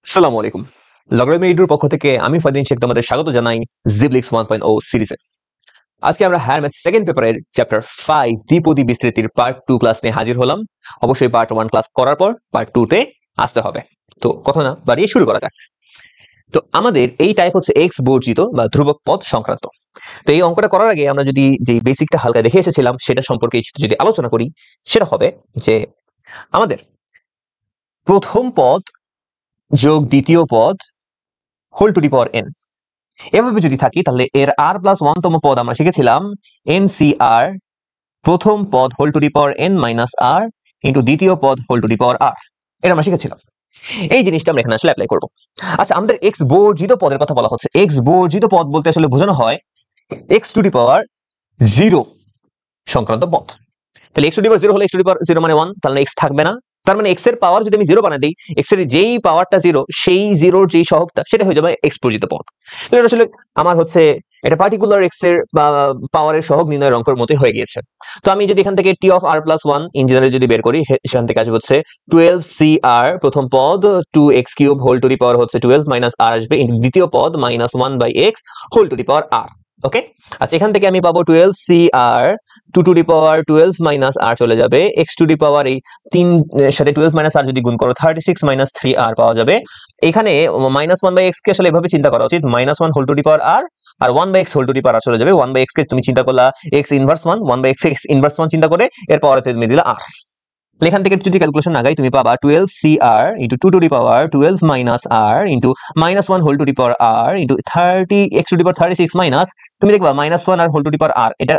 আসসালামু আলাইকুম। লগারিদম এডুর পক্ষ থেকে আমি ফাদিন শেখ তোমাদের স্বাগত জানাই জিবলিক্স 1.0 সিরিজে। আজকে আমরা হায়ার ম্যাথ সেকেন্ড পেপারের চ্যাপ্টার 5 দ্বিপদী বিস্তৃতির পার্ট 2 ক্লাস নিয়ে হাজির হলাম। অবশ্যই পার্ট 1 ক্লাস করার পর পার্ট 2 তে আসতে হবে। তো কথা না বাড়িয়ে শুরু করা যাক। তো আমাদের এই টাইপ হচ্ছে x বর্জিত বা ধ্রুবক পদ সংক্রান্ত। তো এই অঙ্কটা করার আগে আমরা যদি যে বেসিকটা হালকা দেখে এসেছিলাম সেটা সম্পর্কে যদি আলোচনা করি, সেটা হবে যে আমাদের প্রথম পদ যোগ দ্বিতীয় পদ whole to the power n এভাবে যদি থাকি তাহলে এর r+1 তম পদ আমরা শিখেছিলাম NCR প্রথম পদ whole to the power n minus r into দ্বিতীয় পদ whole to the power r। এটা আমরা শিখেছিলাম। এই জিনিসটা আমরা এখানে আসলে অ্যাপ্লাই করব। আচ্ছা, আমাদের x বর্জিত পদের কথা বলা হচ্ছে। x বর্জিত পদ বলতে আসলে বোঝানো হয় x টু দি পাওয়ার 0 সংক্রান্ত পদ। তাহলে x টু দি পাওয়ার 0 হলে x টু দি পাওয়ার 0 মানে 1, তাহলে x থাকবে না। তার মানে x এর পাওয়ার যদি আমি 0 বানাই দেই, x এর যেই পাওয়ারটা 0 সেই 0 যেই সহগটা সেটা হয়ে যাবে x বর্জিত পদ। তো এটা আসলে আমার হচ্ছে এটা পার্টিকুলার x এর পাওয়ারের সহগ নির্ণয়ের অঙ্কের মতই হয়ে গিয়েছে। তো আমি যদি এখান থেকে t of r+1 in general যদি বের করি, সেখান থেকে আসবে হচ্ছে 12cr প্রথম পদ 2x³ হোল টু দি পাওয়ার হচ্ছে 12 মাইনাস r আসবে, ইনটু দ্বিতীয় পদ -1/x whole to the power r। Okay, আচ্ছা, এখান থেকে আমি পাবো 12cr 2 to the power 12 minus r চলে যাবে, x টু দি পাওয়ার এই 3 এর সাথে 12 মাইনাস r যদি গুণ করো 36 মাইনাস 3r পাওয়া যাবে। এখানে -1/x কে আসলে এভাবে চিন্তা করা উচিত, -1 whole to the power r আর 1/x whole to the power r চলে যাবে। 1/x কে তুমি চিন্তা করলা x inverse 1, 1/x x inverse 1 চিন্তা করে এর পাওয়ারে তুমি দিলা r। এখান থেকে যদি ক্যালকুলেশন আগাই তুমি পাবা 12cr into 2 to the power 12 minus r into -1 whole to the power r into 30 x to the power 36 minus তুমি দেখবা -1 আর whole to the power r, এটা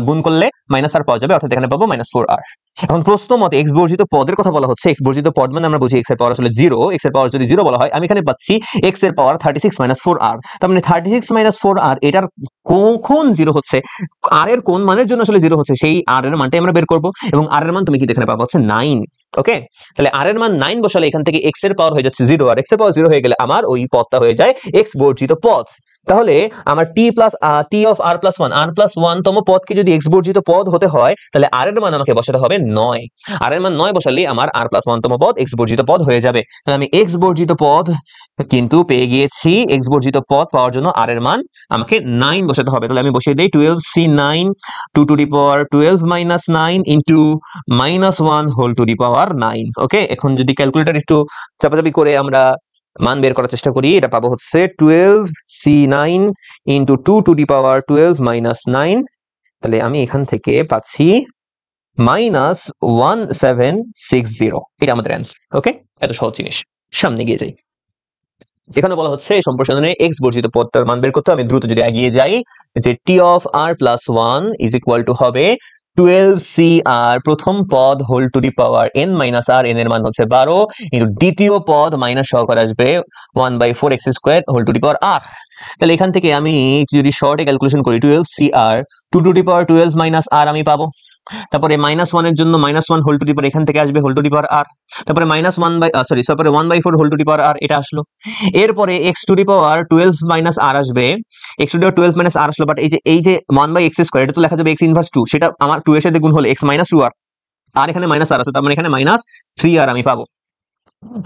গুণ করলে মাইনাস r পাওয়া যাবে, অর্থাৎ এখানে পাবো -4r। এখন প্রশ্ন মতে x বর্জিত পদের কথা বলা হচ্ছে। x বর্জিত পদ মানে আমরা বুঝি x এর পাওয়ার আসলে 0, x এর পাওয়ার যদি 0 বলা হয়, আমি এখানে পাচ্ছি x এর পাওয়ার 36 4r। তার মানে 36 4r এটার কখন 0 হচ্ছে, r এর কোন মানের জন্য আসলে 0 হচ্ছে সেই r এর মানটাই আমরা বের করব, এবং r এর মান তুমি কি এখানে পাবো হচ্ছে 9। ওকে, তাহলে r এর মান 9 বসালে এখান থেকে x এর পাওয়ার হয়ে যাচ্ছে 0, আর x এর পাওয়ার 0 হয়ে গেলে আমার ওই পদটা হয়ে যায় x বর্জিত পদ। তাহলে আমার t of r+1 r+1 তম পদকে যদি x বর্জিত পদ হতে হয় তাহলে r এর মান আমাকে বসাতে হবে 9। r এর মান 9 বসালে আমার r+1 তম পদ x বর্জিত পদ হয়ে যাবে। তাহলে আমি x বর্জিত পদ কিন্তু পেয়ে গিয়েছি। x বর্জিত পদ পাওয়ার জন্য r এর মান আমাকে 9 বসাতে হবে। তাহলে আমি বসিয়ে দেই 12c9 2 to the power 12 minus 9 into -1 whole to the power 9। Okay, এখন যদি ক্যালকুলেটর একটু চাপাচাপি করে আমরা মান বের করার চেষ্টা করি, এটা পাবো হচ্ছে 12c9 into 2 to the power 12 minus 9। তাহলে আমি এখান থেকে পাচ্ছি -1760। এটা আমাদের অ্যান্সার। ওকে, এত সহজ জিনিস। সামনে গিয়ে যাই। এখানে বলা হচ্ছে এই সম্প্রসারণে x বর্জিত পদটার মান বের করতে। আমি দ্রুত যদি এগিয়ে যাই, যে t of r+1 is equal to হবে 12cr প্রথম পদ whole to the power n minus r, n এর মান হচ্ছে 12, কিন্তু দ্বিতীয় পদ মাইনাস সহকারে আসবে 1/4x² whole to the power r। তাহলে এখান থেকে আমি যদি শর্টে ক্যালকুলেশন করি 12cr 2 to the power 12 minus r আমি পাবো। তারপরে -1 এর জন্য -1 হোল টু দি পাওয়ার এখান থেকে আসবে whole to the power r। তারপরে তারপরে 1/4 whole to the power r, এটা আসলো। এরপরে x to the power 12 minus r আসবে, x to the power 12 minus r আসলো, বাট এই যে 1/x², এটা তো লেখা যাবে x ইনভার্স 2, সেটা আমার 2 এর সাথে গুণ হলে x মাইনাস 2r, আর এখানে মাইনাস r আছে, তার মানে এখানে -3r আমি পাবো।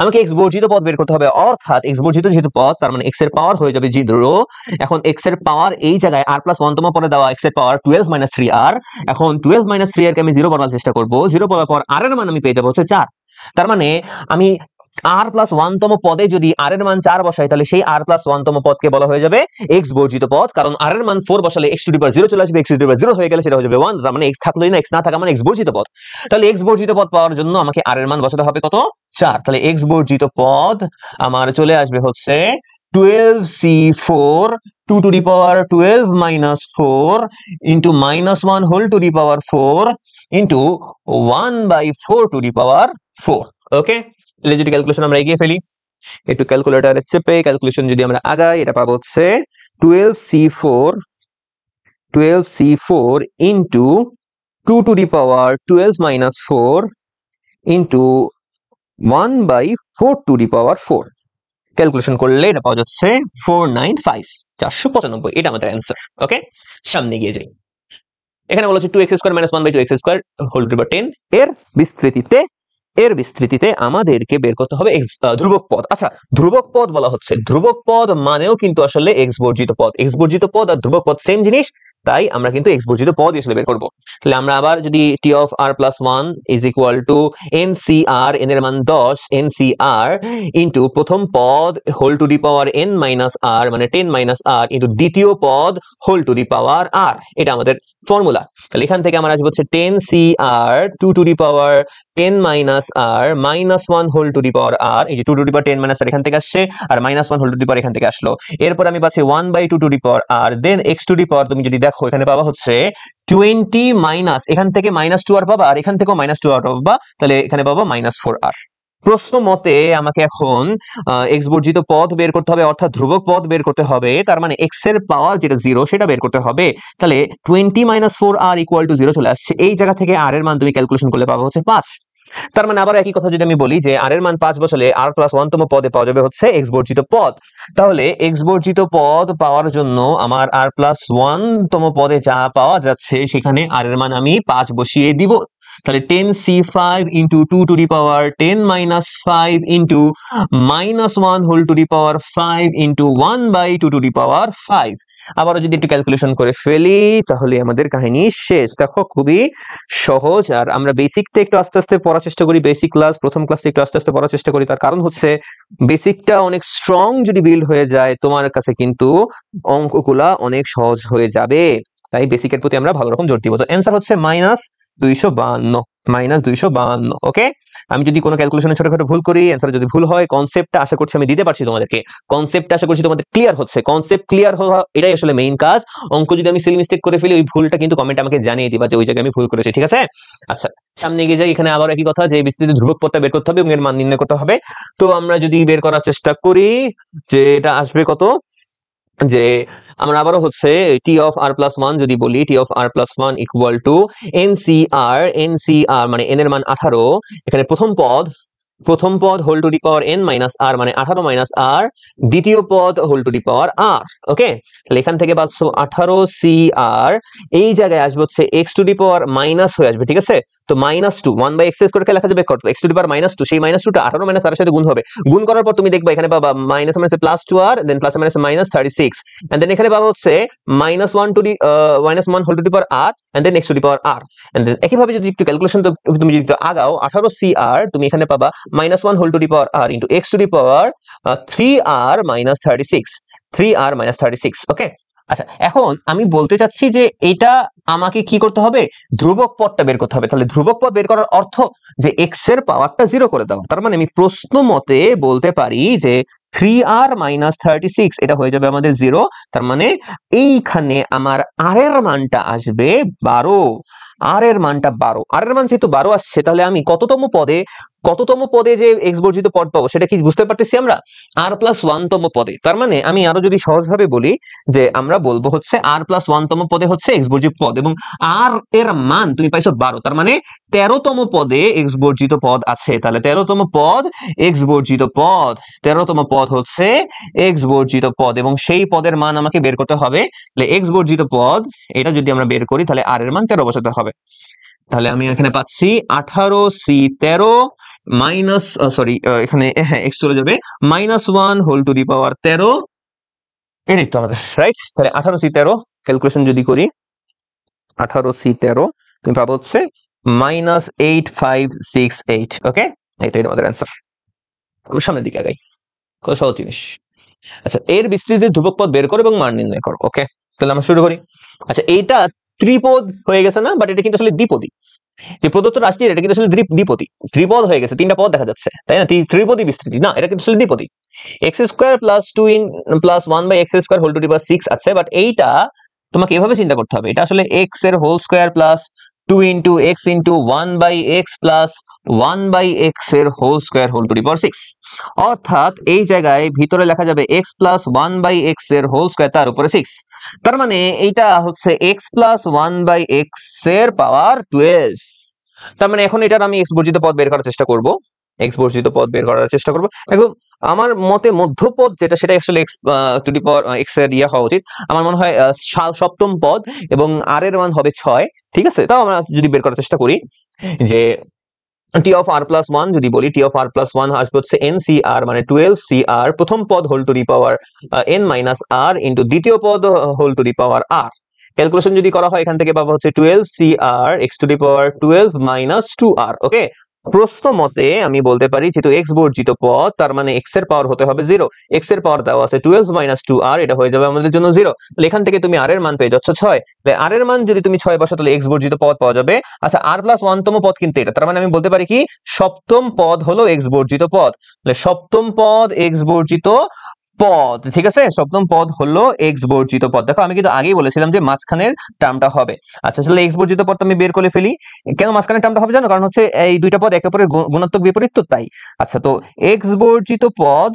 আমাকে x বর্জিত পদ বের করতে হবে, অর্থাৎ x বর্জিত যেহেতু পদ তার মানে x এর পাওয়ার হয়ে যাবে 0। এখন x এর পাওয়ার এই জায়গায় r+1 তম পদে দেওয়া x এর পাওয়ার 12 মাইনাস 3r। এখন 12 মাইনাস 3r কে আমি 0 বানানোর চেষ্টা করব। 0 বলার পর r এর মান আমি পেয়ে যাবো হচ্ছে 4। তার মানে আমি r+1 তম পদে যদি r এর মান 4 বসাই, তাহলে সেই r+1 তম পদকে বলা হয়ে যাবে x বর্জিত পদ, কারণ r এর মান 4 বসালে x টু দি পাওয়ার 0 চলে আসবে, x টু দি পাওয়ার 0 হয়ে গেলে সেটা হয়ে যাবে 1, তার মানে x থাকলোই না, x না থাকা মানে x বর্জিত পদ। তাহলে x বর্জিত পদ পাওয়ার জন্য আমাকে r এর মান বসাতে হবে কত? 4। তাহলে x বর্জিত পদ আমার চলে আসবে হচ্ছে 12c4 2 to the power 12 minus 4 into -1 whole to the power 4 into 1/4 to the power 4। Okay, তাহলে যদি ক্যালকুলেশন আমরা এগিয়ে ফেলি, একটু ক্যালকুলেটরে চেপে ক্যালকুলেশন যদি আমরা আগাই, এটা পাবো হচ্ছে 12c4 into 2 to the power 12 minus 4 into 1/4 to the power 4। Calculation করলে এটা পাওয়া যাচ্ছে 495, এটা আমাদের অ্যান্সার। ওকে, সামনে গিয়ে যাই। এখানে বলা হচ্ছে 2x² - 1/2x² whole to the power 10 এর বিস্তৃতিতে এর বিস্তৃতিতে আমাদেরকে বের করতে হবে ধ্রুবক পদ। আচ্ছা, ধ্রুবক পদ বলা হচ্ছে, ধ্রুবক পদ মানেও কিন্তু আসলে এক্স বর্জিত পদ। এক্স বর্জিত পদ আর ধ্রুবক পদ সেম জিনিস, তাই আমরা কিন্তু এক্স বর্জিত পদ হিসেবে বের করবো। তাহলে আমরা আবার যদি টি of R plus one is equal to N C R, N এর মান 10, এন সি আর ইন্টু প্রথম পদ whole to the power N minus আর মানে 10 মাইনাস আর ইন্টু দ্বিতীয় পদ হোল টু দি পাওয়ার আর, এটা আমাদের ফর্মুলা। তাহলে এখান থেকে আমার আসবে হচ্ছে 10 C R 2 to the power 10 minus R minus 1 whole to the power R, এই যে 2 টু দি পাওয়ার 10 মাইনাস আর এখান থেকে আসছে, R minus 1 whole to the power এখান থেকে আসলো। এরপর আমি পাচ্ছি 1/2 to the power R, then X to the power তুমি যদি দেখো এখানে পাবা হচ্ছে 20 মাইনাস, এখান থেকে -2 আর পাবা, আর এখান থেকেও -2 আর পাবা, তাহলে এখানে পাবা -4 আর। প্রশ্ন মতে আমাকে এখন এক্স বর্জিত পদ বের করতে হবে, অর্থাৎ ধ্রুবক পদ বের করতে হবে। তার মানে এক্স এর পাওয়ার যেটা 0 সেটা বের করতে হবে। তাহলে 20 - 4 আর ইকুয়াল টু 0 চলে আসছে। এই জায়গা থেকে আর এর মান তুমি ক্যালকুলেশন করলে পাবা হচ্ছে 5। তার মানে আবার একই কথা যদি আমি বলি যে আর এর মান 5 বসালে আর প্লাস 1 তম পদে পাওয়া যাবে হচ্ছে এক্স বর্জিত পদ। তাহলে এক্স বর্জিত পদ পাওয়ার জন্য আমার আর প্লাস 1 তম পদে যা পাওয়া যাচ্ছে সেখানে আর এর মান আমি 5 বসিয়ে দিব। তাহলে 10c5 into 2 to the power 10 minus 5 into minus 1 whole to the power 5 into 1/2 to the power 5। আবারও যদি একটু ক্যালকুলেশন করে ফেলি তাহলে আমাদের কাহিনী শেষ। দেখো খুবই সহজ। আর আমরা বেসিকটা একটু আস্তে আস্তে পড়ার চেষ্টা করি, বেসিক ক্লাস প্রথম ক্লাসে একটু আস্তে আস্তে পড়ার চেষ্টা করি। তার কারণ হচ্ছে বেসিকটা অনেক স্ট্রং যদি বিল্ড হয়ে যায় তোমার কাছে কিন্তু অঙ্কগুলা অনেক সহজ হয়ে যাবে। তাই বেসিকের প্রতি আমরা ভালো রকম জোর দিব। তো অ্যান্সার হচ্ছে -252। ওকে, আমি যদি কোনো ক্যালকুলেশনে ছোটখাটো ভুল করি, অ্যান্সার যদি ভুল হয়, কনসেপ্টটা আশা করছি আমি দিতে পারছি তোমাদেরকে, কনসেপ্টটা আশা করছি তোমাদের ক্লিয়ার হচ্ছে। কনসেপ্ট ক্লিয়ার হওয়া এটাই আসলে মেইন কাজ। অঙ্ক যদি আমি সিলি মিস্টেক করে ফেলি ওই ভুলটা কিন্তু কমেন্টে আমাকে জানিয়ে দিবা যে ওই জায়গায় আমি ভুল করেছি, ঠিক আছে? আচ্ছা, সামনে এগিয়ে যাই। এখানে আবার একই কথা যে বিস্তৃত ধ্রুবক পদটা বের করতে হবে এবং এর মান নির্ণয় করতে হবে। তো আমরা যদি বের করার চেষ্টা করি যে এটা আসবে কত, যে আমরা আবারও হচ্ছে টি অফ আর প্লাস 1 যদি বলি, T of R plus 1 equal to NCR, NCR মানে এন এর মান 18, এখানে প্রথম পদ whole to the power n minus আর মানে 18 মাইনাস আর, দ্বিতীয় পদ হোল টু দি পাওয়ার আর। ওকে, তাহলে এখান থেকে পাচ্ছ 18 সি আর, এই জায়গায় আসবে হচ্ছে x to the power minus হয়ে আসবে, ঠিক আছে? তো -2 1/x স্কয়ার লেখা যাবে কত, x টু দি পাওয়ার -2, সেই -2টা 18 মাইনাস আর এর সাথে গুণ হবে। গুণ করার পর তুমি দেখবা এখানে পাবা মাইনাস মাইনাসে প্লাস 2 আর, দেন প্লাস মাইনাসে -36, এন্ড দেন এখানে পাবা হচ্ছে -1 to the -1 whole to the power R, and then x to the power R. And then একইভাবে যদি একটু ক্যালকুলেশন তুমি যদি একটু আগাও 18 সি আর, তুমি এখানে পাবা -1 whole to the power R into x to the power 3r - 36, 3r - 36। Okay, আচ্ছা এখন আমি বলতে চাচ্ছি যে এটা আমাকে কি করতে হবে, ধ্রুবক পদটা বের করতে হবে। তাহলে ধ্রুবক পদ বের করার অর্থ যে x এর পাওয়ারটা 0 করে দেওয়া। তার মানে আমি প্রশ্ন মতে বলতে পারি যে 3r - 36 এটা হয়ে যাবে আমাদের 0। তার মানে এইখানে আমার r এর মানটা আসবে 12, আর এর মানটা 12। আর এর মান যেহেতু 12 আসছে তাহলে আমি কততম পদে যে এক্স বর্জিত পদ পাবো সেটা কি বুঝতে পারতেছি আমরা, আর প্লাস 1 তম পদে। তার মানে আমি আরো যদি সহজভাবে বলি যে আমরা বলবো হচ্ছে আর প্লাস 1 তম পদে হচ্ছে এক্স বর্জিত পদ, এবং আর এর মান তুমি পাইছো 12, তার মানে 13 তম পদে এক্স বর্জিত পদ আছে। তাহলে 13 তম পদ এক্স বর্জিত পদ, 13 তম পদ হচ্ছে এক্স বর্জিত পদ, এবং সেই পদের মান আমাকে বের করতে হবে। তাহলে এক্স বর্জিত পদ এটা যদি আমরা বের করি তাহলে আর এর মান 13 বসাতে হবে। তাহলে আমি এখানে পাচ্ছি 18 সি 13 মাইনাস সরি এখানে হ্যাঁ এক্স চলে যাবে -1 হোল টু দি পাওয়ার 13, এটাই তো আমাদের রাইট। তাহলে 18 সি 13 ক্যালকুলেশন যদি করি 18 সি 13 তুমি পাবো হচ্ছে -8568। ওকে, এটাই আমাদের অ্যান্সার। আমরা সামনের দিকে আগাই, কত সহজ জিনিস। আচ্ছা, এর বিস্তৃতির ধ্রুবক পদ বের করো এবং মান নির্ণয় করো। ওকে, তাহলে আমরা শুরু করি। আচ্ছা, এইটা ত্রিপদ হয়ে গেছে না, বাট এটা কিন্তু আসলে দ্বিপদী। যে প্রদত্ত রাশি এটা কিন্তু আসলে দ্বিপদী, ত্রিপদ হয়ে গেছে, তিনটা পদ দেখা যাচ্ছে তাই না, ত্রিপদী বিস্তৃতি না, এটা কিন্তু আসলে দ্বিপদী। X square plus 2 in plus 1/x square whole to the power 6 আছে, বাট এইটা তোমাকে এভাবে চিন্তা করতে হবে, এটা আসলে এক্স এর whole square plus 2 into X into 1/x plus 1/x এর whole square whole to the power 6। অর্থাৎ এই জায়গায় ভিতরে লেখা যাবে x প্লাস 1/x এর হোল স্কোয়ার তার উপরে 6। তার মানে এইটা হচ্ছে x প্লাস 1/x এর পাওয়ার 12। তার মানে এখন এটার আমি এক্স বর্জিত পদ বের করার চেষ্টা করব, এক্স বর্জিত পদ বের করার চেষ্টা করব। এখন আমার মতে মধ্যপদ যেটা সেটা আসলে x to the power x এর ইয়া হওয়া উচিত। আমার মনে হয় সপ্তম পদ এবং আর এর মান হবে 6, ঠিক আছে? তাও আমরা যদি বের করার চেষ্টা করি যে T of R plus one যদি বলি, T of R plus one আসবে হচ্ছে এন সি আর মানে 12CR প্রথম পদ whole to the power N minus R into দ্বিতীয় পদ whole to the power R. Calculation যদি করা হয় এখান থেকে পাবো হচ্ছে 12CR X to the power 12 minus 2R। Okay, প্রশ্ন মতে আমি বলতে পারি যেহেতু এক্স বর্জিত পদ তার মানে এক্স এর পাওয়ার হতে হবে 0, এক্স এর পাওয়ার দেওয়া আছে 12 মাইনাস 2R, এটা হয়ে যাবে আমাদের জন্য 0। তাহলে এখান থেকে তুমি আর এর মান পেয়ে যাচ্ছ 6। আর এর মান যদি তুমি 6 বসাও তাহলে এক্স বর্জিত পদ পাওয়া যাবে। আচ্ছা, আর প্লাস ওয়ানতম পদ কিন্তু এটা, তার মানে আমি বলতে পারি কি সপ্তম পদ হলো এক্স বর্জিত পদ। তাহলে সপ্তম পদ এক্স বর্জিত পদ, ঠিক আছে, সপ্তম পদ হলো এক্স বর্জিত পদ। দেখো আমি কিন্তু আগেই বলেছিলাম যে মাঝখানের টার্মটা হবে। আচ্ছা, তাহলে এক্স বর্জিত পদ আমি বের করে ফেলি। কেন মাঝখানের টার্মটা হবে জানো? কারণ হচ্ছে এই দুইটা পদ একে অপরের গুণাত্মক বিপরীত, তো তাই। আচ্ছা, তো এক্স বর্জিত পদ,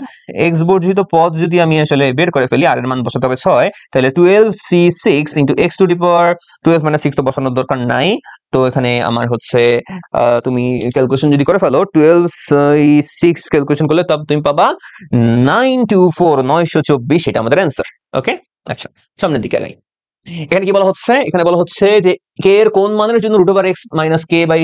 এক্স বর্জিত পদ যদি আমি আসলে বের করে ফেলি, আর এর মান বসাতে হবে 6, তাহলে 12C6 into X to the power 12 মানে 6 তো বসানোর দরকার নাই। তো এখানে আমার হচ্ছে তুমি ক্যালকুলেশন যদি করে ফেলো 12C6 ক্যালকুলেশন করলে তবে তুমি পাবা 924 এটা আমাদের অ্যান্সার। ওকে, আচ্ছা সামনের দিকে আগাই। এখানে কি বলা হচ্ছে? এখানে বলা হচ্ছে যে কে এর কোন মানের জন্য root over X minus K by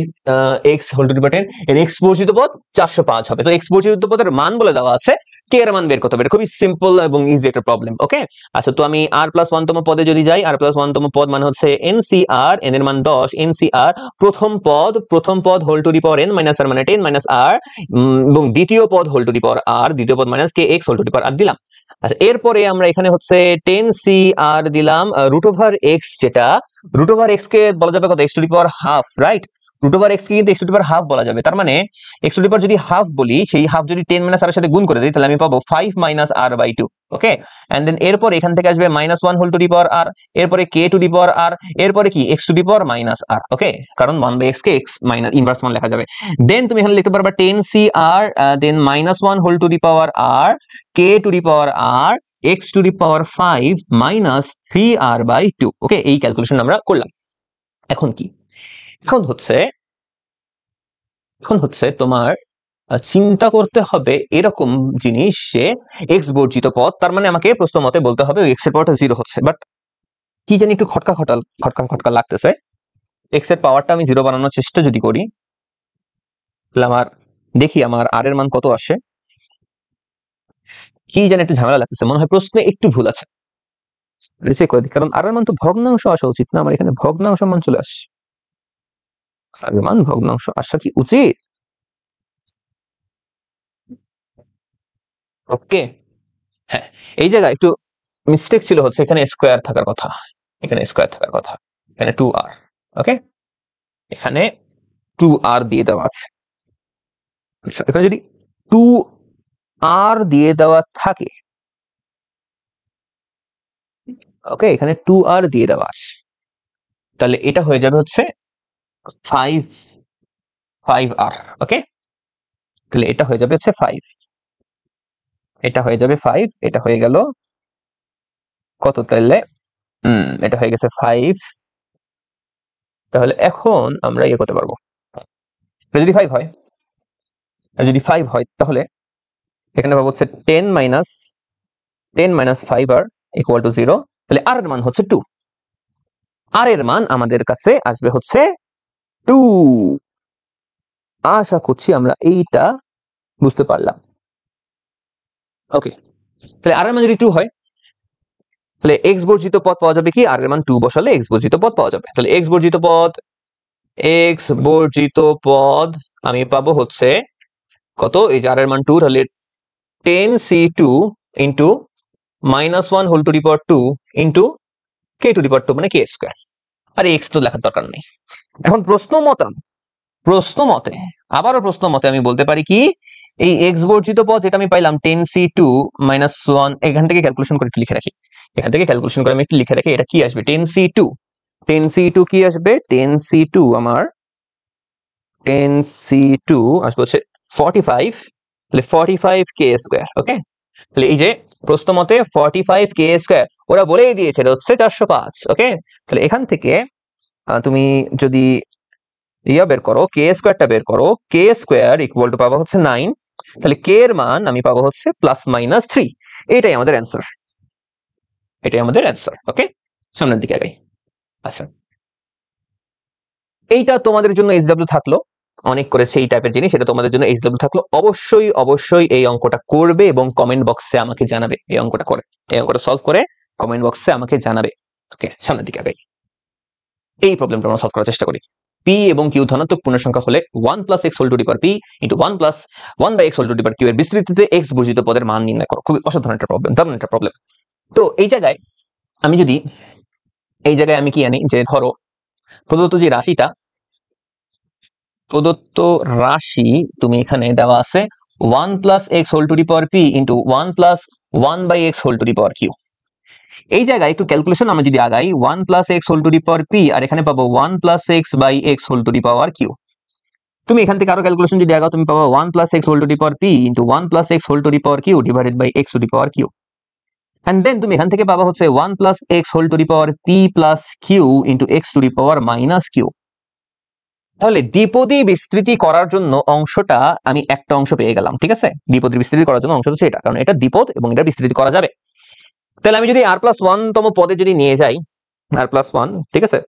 X whole to the power 10 এর এক্স বর্জিত পদ 405 হবে। তো এক্স বর্জিত পদের মান বলে দেওয়া আছে, কে এর মান বের করতে হবে। এটা খুবই সিম্পল এবং ইজি একটা প্রবলেম। ওকে, আচ্ছা, তো আমি আর প্লাস ওয়ান তম পদে যদি যাই, আর প্লাস ওয়ান তম পদ মানে হচ্ছে এনসিআর, এন এর মান 10, এনসিআর প্রথম পদ whole to the power N minus আর মানে 10 মাইনাস আর, এবং দ্বিতীয় পদ whole to the power r, দ্বিতীয় পদ minus k x whole to the power r দিলাম। আচ্ছা, এরপরে আমরা এখানে হচ্ছে 10CR দিলাম রুট ওভার এক্স, যেটা রুট ওভার এক্স কে বলা যাবে কত? X to the power half, right? Root over x কে কিন্তু x to the power half বলা যাবে। তার মানে এক্স টু দি পাওয়ার যদি হাফ বলি, সেই হাফ যদি 10 মাইনাস আর এর সাথে গুণ করে দিই তাহলে আমি পাবো 5 minus r by 2। Okay, and then এরপর এখান থেকে আসবে minus 1 whole to the power r, এরপরে k to the power r, এরপরে কি x to the power minus r. Okay, কারণ 1 বাই এক্স কে এক্স মাইনাস ইনভার্স মান লেখা যাবে। দেন তুমি এখানে লিখতে পারবা 10CR দেন minus 1 whole to the power r, k to the power r, x to the power 5 minus 3r by 2। ওকে, এই ক্যালকুলেশন আমরা করলাম। এখন কি? এখন হচ্ছে তোমার চিন্তা করতে হবে এরকম জিনিস যে x বর্জিত পদ, তার মানে আমাকে প্রশ্ন মতে বলতে হবে ওই x এর পাওয়ারটা 0 হচ্ছে। বাট কি জানি একটু খটকা লাগতেছে। x এর পাওয়ারটা আমি 0 বানানোর চেষ্টা যদি করি, তাহলে আমার দেখি আমার r এর মান কত আসে। কি জানি একটু ঝামেলা লাগতেছে, মনে হয় প্রশ্নে একটু ভুল আছে। চেক করে দিই, কারণ আর এর মান তো ভগ্নাংশ আসা উচিত না, আমার এখানে ভগ্নাংশ মান চলে আসছে। আর এর মান ভগ্নাংশ আসা কি উচিত? ওকে, হ্যাঁ, এই জায়গায় একটু মিস্টেক ছিল, হচ্ছে এখানে স্কোয়ার থাকার কথা, এখানে স্কোয়ার থাকার কথা, এখানে 2r। ওকে, এখানে 2r দিয়ে দেওয়া আছে। আচ্ছা, এখানে যদি 2r দিয়ে দেওয়া থাকে, ওকে, এখানে 2r দিয়ে দেওয়া আছে, তাহলে এটা হয়ে যাবে হচ্ছে 5r। ওকে, তাহলে এটা হয়ে যাবে হচ্ছে 5, এটা হয়ে যাবে 5, এটা হয়ে গেল কত তাহলে? এটা হয়ে গেছে 5। তাহলে এখন আমরা ইয়ে করতে পারবো, যদি 5 হয়, যদি 5 হয় তাহলে এখানে পাবো হচ্ছে 10 মাইনাস 5r ইকুয়াল টু 0। তাহলে আর এর মান হচ্ছে 2, আর এর মান আমাদের কাছে আসবে হচ্ছে 2। আশা করছি আমরা এইটা বুঝতে পারলাম। ওকে, তাহলে আর এর মান যদি 2 হয় তাহলে এক্স বর্জিত পদ পাওয়া যাবে কি? আর এর মান 2 বসালে এক্স বর্জিত পদ পাওয়া যাবে। তাহলে এক্স বর্জিত পদ আমি পাবো হচ্ছে কত? এই যে আর এর মান 2, তাহলে 10C2 into minus 1 whole to the power 2 into k to the power 2 মানে কে স্কোয়ার। আর এক্স তো লেখার দরকার নেই। এখন প্রশ্ন মতে আমি বলতে পারি কি এই এক্স বর্জিত পদ যেটা আমি পাইলাম 10C2 মাইনাস 1, এখান থেকে ক্যালকুলেশন করে একটু লিখে রাখি, আমি একটু লিখে রাখি এটা কি আসবে। 10C2 কি আসবে? 10C2 আমার 10C2 আসবে হচ্ছে 45, তাহলে 45 কে স্কোয়ার। ওকে, তাহলে এই যে প্রশ্ন মতে 45 কে স্কোয়ার ওরা বলেই দিয়েছে এটা হচ্ছে 405। ওকে, তাহলে এখান থেকে তুমি যদি ইয়া বের করো, কে স্কোয়ারটা বের করো, কে স্কোয়ার ইকুয়াল টু পাবো হচ্ছে 9, তাহলে কে এর মান আমি পাবো হচ্ছে প্লাস মাইনাস 3। এটাই আমাদের অ্যান্সার, ওকে, সামনের দিকে আগাই। আচ্ছা, এইটা তোমাদের জন্য SW থাকলো। অনেক করেছে এই টাইপের জিনিস, এটা তোমাদের জন্য এইচডব্লিউ থাকলো। অবশ্যই অবশ্যই এই অঙ্কটা করবে এবং কমেন্ট বক্সে আমাকে জানাবে এই অঙ্কটা করে, এই অঙ্কটা সলভ করে কমেন্ট বক্সে আমাকে জানাবে। ওকে, সামনের দিকে আগাই। এই প্রবলেমটা আমরা সলভ করার চেষ্টা করি। পি এবং কিউ ধনাত্মক পূর্ণ সংখ্যা হলে 1 + x whole to the power P into 1 + 1/x whole to the power Q এর বিস্তৃতিতে x বর্জিত পদের মান নির্ণয় করো। খুবই অসাধারণ একটা প্রবলেম, দারুণ একটা প্রবলেম। তো এই জায়গায় আমি যদি এই জায়গায় আমি কি আনি, যে ধরো প্রদত্ত যে রাশিটা, প্রদত্ত রাশি তুমি এখানে দেওয়া আছে 1 + x whole to the power P into 1 + 1/x whole to the power Q. এই জায়গায় একটু ক্যালকুলেশন আমরা যদি আগাই, 1 + x whole to the power p আর এখানে পাবো 1 + x/x whole to the power q. তুমি এখান থেকে আরো ক্যালকুলেশন যদি আগাও, তুমি পাবো 1 + x whole to the power P into 1 + x whole to the power Q divided by x to the power Q. And then তুমি এখান থেকে পাবা হচ্ছে 1 + x whole to the power P plus Q into x to the power minus Q. তাহলে দ্বিপদী বিস্তৃতি করার জন্য অংশটা আমি একটা অংশ পেয়ে গেলাম, ঠিক আছে? দ্বিপদী বিস্তৃতি করার জন্য অংশটা হচ্ছে এটা, কারণ এটা দ্বিপদ এবং এটা বিস্তৃতি করা যাবে। তাহলে আমি যদি r+1 তম পদে যদি নিয়ে যাই, r+1, ঠিক আছে,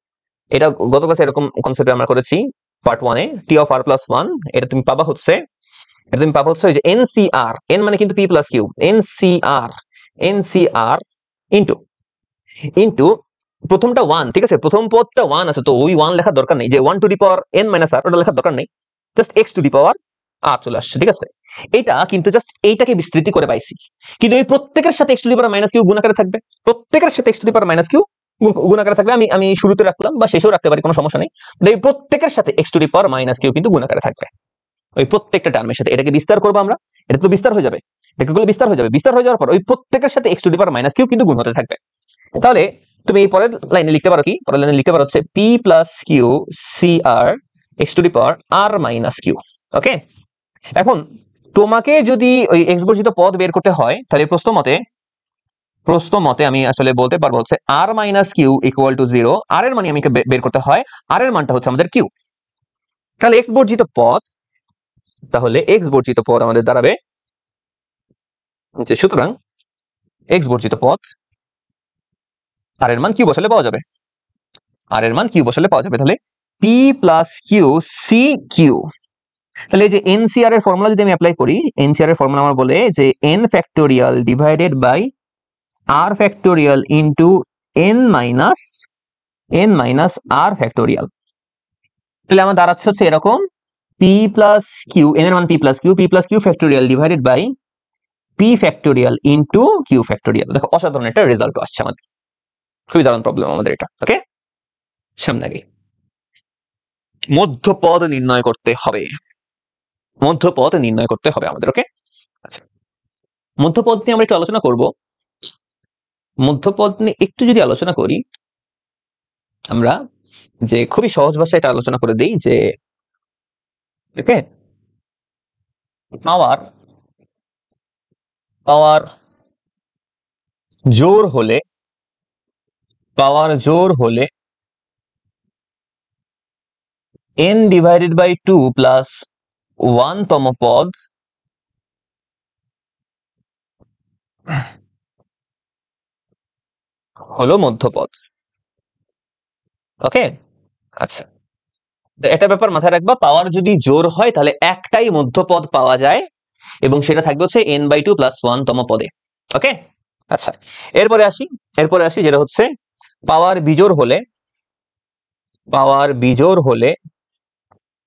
এটা গত ক্লাসে এরকম কনসেপ্টে আমরা করেছি part 1 A, t of r+1, এটা তুমি পাবা হচ্ছে ওই যে NCR, n মানে কিন্তু p plus Q, NCR into প্রথমটা 1, ঠিক আছে, প্রথম পদটা 1 আছে, তো ওই 1 লেখার দরকার নেই, যে 1 to the power n minus r ওটা লেখার দরকার নেই, just x to the power r চলে আসছে, ঠিক আছে? এটা কিন্তু জাস্ট এইটাকে বিস্তৃতি করে পাইছি, কিন্তু এই প্রত্যেকের সাথে x to the power minus q গুণাকারে থাকবে, প্রত্যেকের সাথে x to the power minus q গুণাকারে থাকবে। আমি শুরুতে রাখলাম বা শেষেও রাখতে পারি, কোনো সমস্যা নেই। এই প্রত্যেকের সাথে x to the power minus Q কিন্তু গুণাকারে থাকবে, ওই প্রত্যেকটা টার্মের সাথে। এটাকে বিস্তার করবো আমরা, এটা তো বিস্তার হয়ে যাবে, এটাকে বিস্তার হয়ে যাবে, বিস্তার হয়ে যাওয়ার পর ওই প্রত্যেকের সাথে x to the power minus Q কিন্তু গুণ হতে থাকবে। তাহলে তুমি এই পরের লাইনে লিখতে পারো কি, পরের লাইনে লিখতে পারো হচ্ছে p plus q CR x to the power r minus q. Okay, এখন তোমাকে যদি ওই x বর্জিত পদ বের করতে হয়, তাহলে প্রশ্ন মতে আমি আসলে বলতে পারবো হচ্ছে r minus Q equal to 0। r এর মানে আমাকে বের করতে হয়, r এর মানটা হচ্ছে আমাদের কিউ। তাহলে x বর্জিত পদ, আমাদের দাঁড়াবে যে, সুতরাং x বর্জিত পদ আর এর মান কিউ বসালে পাওয়া যাবে, তাহলে p plus Q C Q. তাহলে এই যে NCR এর ফর্মুলা যদি আমি অ্যাপ্লাই করি, NCR এর ফর্মুলা আমার বলে যে n factorial divided by r factorial into n minus r factorial. তাহলে আমার দাঁড়াচ্ছে হচ্ছে এরকম, p প্লাস কিউ, n এর মান p plus Q factorial divided by p factorial into Q factorial. দেখো অসাধারণ একটা রেজাল্ট আসছে আমাদের, খুবই দারুণ প্রবলেম আমাদের এটা। ওকে, সামনে আগে মধ্যপদ নির্ণয় করতে হবে, আমাদের। ওকে, আচ্ছা, মধ্যপদ নিয়ে আমরা একটু আলোচনা করব। মধ্যপদ নিয়ে একটু যদি আলোচনা করি আমরা, যে খুবই সহজ ভাষায় এটা আলোচনা করে দেই, যে ওকে, পাওয়ার জোর হলে n ডিভাইডেড বাই 2 প্লাস 1 তম পদ হলো মধ্যপদ। ওকে, আচ্ছা, একটা ব্যাপার মাথায় রাখবা, পাওয়ার যদি জোর হয় তাহলে একটাই মধ্যপদ পাওয়া যায় এবং সেটা থাকবে হচ্ছে n/2 প্লাস 1 তম পদে। ওকে, আচ্ছা, এরপরে আসি যেটা হচ্ছে পাওয়ার বিজোড় হলে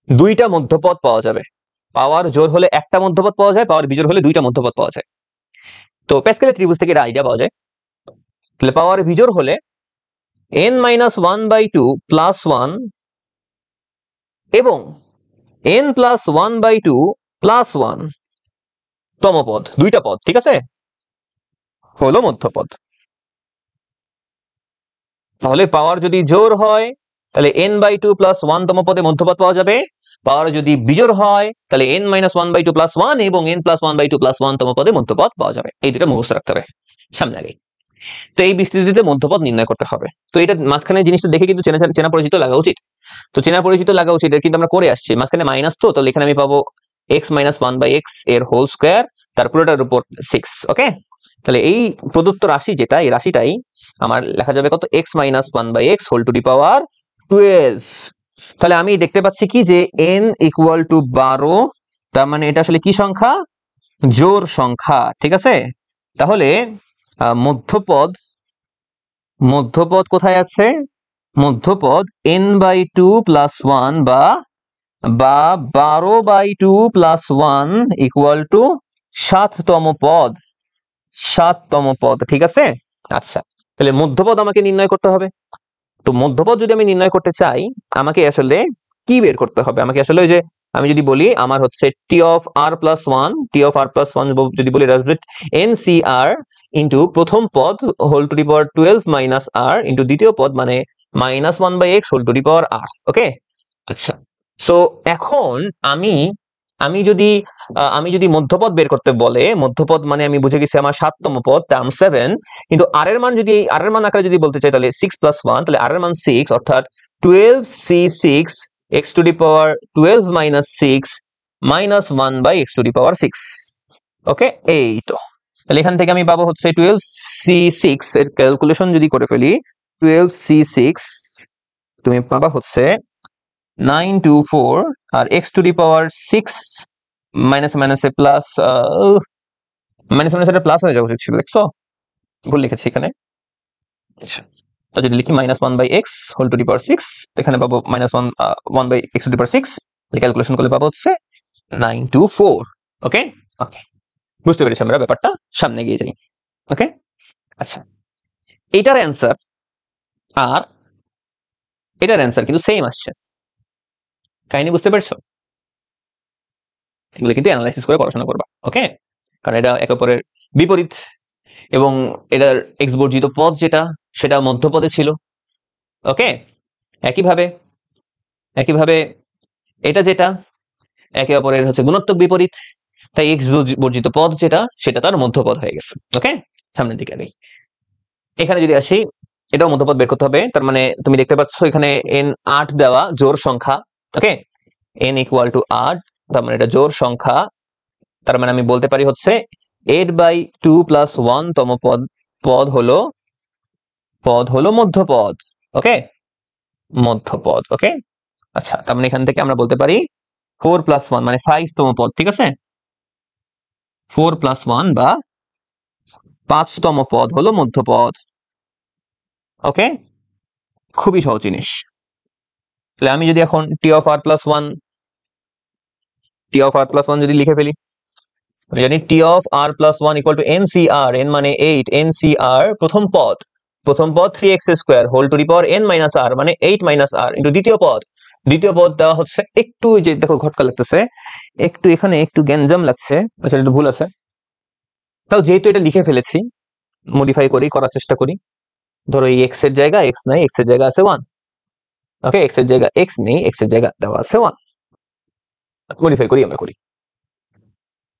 দুইটা মধ্যপদ পাওয়া যাবে। পাওয়ার জোর হলে একটা মধ্যপদ পাওয়া যায়, পাওয়ার বিজোড় হলে দুইটা মধ্যপদ পাওয়া যায়। তো প্যাসকেলের ত্রিভুজ থেকে এটা আইডিয়া পাওয়া যায়। তাহলে পাওয়ার বিজোড় হলে n-1/2 প্লাস 1 এবং n+1/2 প্লাস 1 তম পদ, দুইটা পদ, ঠিক আছে, হলো মধ্যপদ। তাহলে পাওয়ার যদি জোর হয় তাহলে n/2 প্লাস 1 তম পদে মধ্যপদ পাওয়া যাবে, পাওয়ার যদি বিজোড় হয় তাহলে n-1/2 প্লাস 1 এবং n+1/2 প্লাস 1 তম পদে মধ্যপদ পাওয়া যাবে। এই দুটো মুখস্থ রাখতে হবে সামনে আগে। তো এই বিস্তৃতিতে মধ্যপদ নির্ণয় করতে হবে। তো এটা মাঝখানে জিনিসটা দেখে কিন্তু চেনা পরিচিত লাগা উচিত। এটা কিন্তু আমরা করে আসছি, মাঝখানে মাইনাস, তো তাহলে এখানে আমি পাবো x মাইনাস 1/x এর হোল স্কোয়ার, তারপরেটার উপর 6। ওকে, তাহলে এই প্রদত্ত রাশি যেটা, এই রাশিটাই আমার লেখা যাবে কত, x minus 1/x whole to the power 12। তাহলে আমি দেখতে পাচ্ছি কি যে n ইকুয়াল টু 12, তার মানে এটা আসলে কি সংখ্যা? জোড় সংখ্যা, ঠিক আছে। তাহলে মধ্যপদ মধ্যপদ কোথায় আছে? মধ্যপদ n/2 প্লাস 1 বা 12/2 প্লাস 1 ইকুয়াল টু 7তম পদ। 7তম পদ, ঠিক আছে। আচ্ছা, তাহলে মধ্যপদ আমাকে নির্ণয় করতে হবে। তো মধ্যপদ যদি আমি নির্ণয় করতে চাই, আমাকে আসলে কি বের করতে হবে? আমাকে আসলে ওই যে আমি যদি বলি আমার হচ্ছে T of R plus one, যদি বলি NCR ইন্টু প্রথম পদ whole to the power 12 minus R into দ্বিতীয় পদ মানে -1/x whole to the power আর। ওকে, আচ্ছা। সো এখন আমি আমি যদি মধ্যপদ বের করতে বলে, মধ্যপদ মানে আমি বুঝে গেছি আমার 7তম পদ টার্ম 7, কিন্তু আর এর মান আকারে যদি বলতে চাই তাহলে 6 প্লাস 1, তাহলে আর এর মান 6, অর্থাৎ 12c6 x to the power 12 minus 6 minus 1/x to the power 6। Okay, এই তো। তাহলে এখান থেকে আমি পাবো হচ্ছে 12c6 এর ক্যালকুলেশন যদি করে ফেলি, 12c6 তুমি পাবা হচ্ছে 924, আর x টু দি পাওয়ার 6 মাইনাসে প্লাস, মাইনাসে প্লাস হয়ে যাওয়া উচিত ছিল, দেখছো? ভুল লিখেছি এখানে। আচ্ছা, যদি লিখি -1/x whole to the power 6, এখানে পাবো -1/x to the power 6, calculation করলে পাবো হচ্ছে 924। ওকে ওকে, বুঝতে পেরেছি আমরা ব্যাপারটা, সামনে গিয়ে যাই। ওকে, আচ্ছা, এটার অ্যান্সার আর এটার অ্যান্সার কিন্তু সেম আসছে। কাহিনী বুঝতে পারছো? এগুলো কিন্তু অ্যানালাইসিস করে পড়াশোনা করবা। ওকে, কারণ এটা একে অপরের বিপরীত, এবং এটার এক্স বর্জিত পদ যেটা, সেটা মধ্যপদে ছিল। ওকে, একইভাবে এটা যেটা একে অপরের হচ্ছে গুণোত্তক বিপরীত, তাই এক্স বর্জিত পদ যেটা, সেটা তার মধ্যপদ হয়ে গেছে। ওকে, সামনের দিকে আগে এখানে যদি আসি, এটাও মধ্যপদ বের করতে হবে। তার মানে তুমি দেখতে পাচ্ছ এখানে n 8 দেওয়া, জোড় সংখ্যা। ওকে, n ইকুয়াল টু 8, তার মানে এটা জোড় সংখ্যা। তার মানে আমি বলতে পারি হচ্ছে 8/2 প্লাস 1 তম পদ হলো মধ্যপদ। ওকে, মধ্যপদ। ওকে, আচ্ছা, তার মানে এখান থেকে আমরা বলতে পারি 4 প্লাস 1 মানে 5তম পদ, ঠিক আছে। 4 প্লাস 1 বা 5তম পদ হলো মধ্যপদ। ওকে, খুবই সহজ জিনিস। তাহলে আমি যদি এখন t of R plus one যদি লিখে ফেলি, আমি জানি t of R plus 1 equal to NCR, n মানে 8, NCR প্রথম পদ 3x² whole to the power n minus আর মানে 8 মাইনাস আর ইন্টু দ্বিতীয় পদ দেওয়া হচ্ছে, একটু যে দেখো ঘটকা লাগতেছে, একটু এখানে একটু গ্যাঞ্জাম লাগছে, আচ্ছা একটু ভুল আছে, তাও যেহেতু এটা লিখে ফেলেছি মডিফাই করার চেষ্টা করি। ধরো এই x এর জায়গা x নাই, x এর জায়গা আছে 1। ওকে, x এর জায়গা x নেই, x এর জায়গা দেওয়া আছে 1, মডিফাই আমরা করি।